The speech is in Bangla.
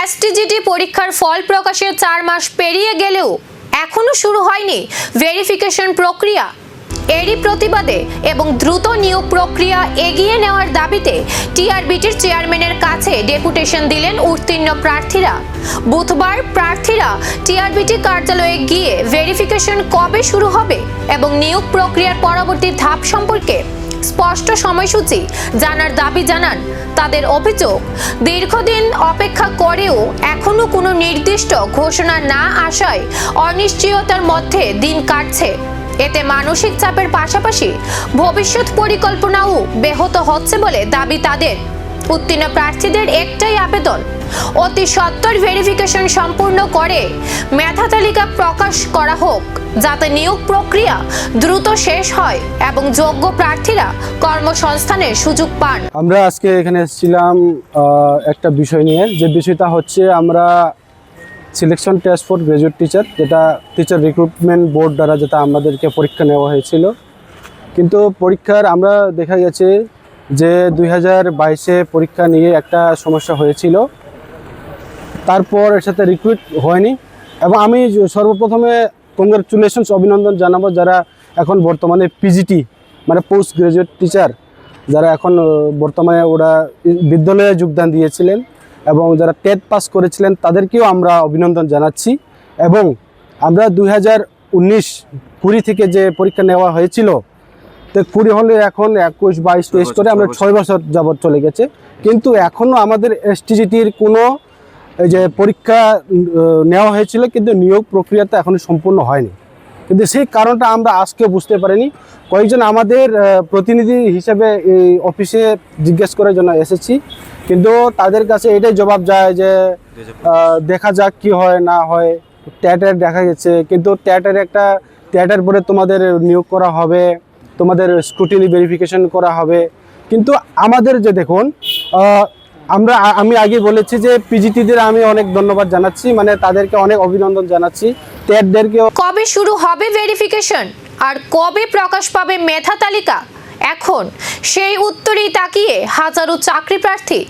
এসটিজিটি পরীক্ষার ফল প্রকাশের 4 মাস পেরিয়ে গেলেও এখনো শুরু হয়নি ভেরিফিকেশন প্রক্রিয়া। এরই প্রতিবাদে এবং দ্রুত নিয়োগ প্রক্রিয়া এগিয়ে নেওয়ার দাবিতে টিআরবিটির চেয়ারম্যানের কাছে ডেপুটেশন দিলেন উত্তীর্ণ প্রার্থীরা। বুধবার প্রার্থীরা টিআরবিটি কার্যালয়ে গিয়ে ভেরিফিকেশন কবে শুরু হবে এবং নিয়োগ প্রক্রিয়ার পরবর্তী ধাপ সম্পর্কে স্পষ্ট সময়সূচি জানার দাবি জানান। তাদের অভিযোগ, দীর্ঘদিন অপেক্ষা করেও এখনো কোনো নির্দিষ্ট ঘোষণা না আসায় অনিশ্চয়তার মধ্যে দিন কাটছে। এতে মানসিক চাপের পাশাপাশি ভবিষ্যৎ পরিকল্পনাও ব্যাহত হচ্ছে বলে দাবি তাদের। উত্তীর্ণ প্রার্থীদের একটাই আবেদন, অতি সত্বর ভেরিফিকেশন সম্পূর্ণ করে মেধা তালিকা প্রকাশ করা হোক, যাতে নিয়োগ প্রক্রিয়া দ্রুত শেষ হয় এবং যোগ্য প্রার্থীরা কর্মসংস্থানের সুযোগ পান। আমরা আজকে এখানে এসেছিলাম একটা বিষয় নিয়ে, যে বিষয়টা হচ্ছে আমরা selection test for graduate teacher, যেটা টিচার রিক্রুটমেন্ট বোর্ড দ্বারা যেটা আমাদেরকে পরীক্ষা নেওয়া হয়েছিল, কিন্তু পরীক্ষার আমরা দেখা গেছে যে 2022-এ পরীক্ষা নিয়ে একটা সমস্যা হয়েছিল, তারপর এর সাথে রিক্রুট হয়নি। এবং আমি সর্বপ্রথমে কংগ্রাচুলেশনস, অভিনন্দন জানাবো যারা এখন বর্তমানে পিজিটি মানে পোস্ট গ্রাজুয়েট টিচার, যারা এখন বর্তমানে ওরা বিদ্যালয়ে যোগদান দিয়েছিলেন এবং যারা টেট পাস করেছিলেন তাদেরকেও আমরা অভিনন্দন জানাচ্ছি। এবং আমরা 2019-20 থেকে যে পরীক্ষা নেওয়া হয়েছিল, তো 20 হলে এখন 21, 22, 23 করে আমরা 6 বছর যাবৎ চলে গেছে, কিন্তু এখনও আমাদের এসটিজিটির কোনো যে পরীক্ষা নেওয়া হয়েছিল কিন্তু নিয়োগ প্রক্রিয়াটা এখনো সম্পূর্ণ হয়নি। কিন্তু সেই কারণটা আমরা আজকে বুঝতে পারিনি। কয়েকজন আমাদের প্রতিনিধি হিসেবে এই অফিসে জিজ্ঞেস করার জন্য এসেছি, কিন্তু তাদের কাছে এটাই জবাব যায় যে দেখা যাক কি হয় না হয়। ট্যাটের দেখা গেছে, কিন্তু ট্যাটের পরে তোমাদের নিয়োগ করা হবে, তোমাদের স্ক্রুটিনি ভেরিফিকেশন করা হবে। কিন্তু আমাদের যে দেখুন, আমি আগে বলেছি যে পিজিটিদের আমি অনেক ধন্যবাদ জানাচ্ছি, মানে তাদেরকে অনেক অভিনন্দন জানাচ্ছি। ট্যাটদেরকেও। কবে শুরু হবে ভেরিফিকেশন আর কবে প্রকাশ পাবে মেধা তালিকা, এখন সেই উত্তরেই তাকিয়ে হাজারো চাকরি প্রার্থী।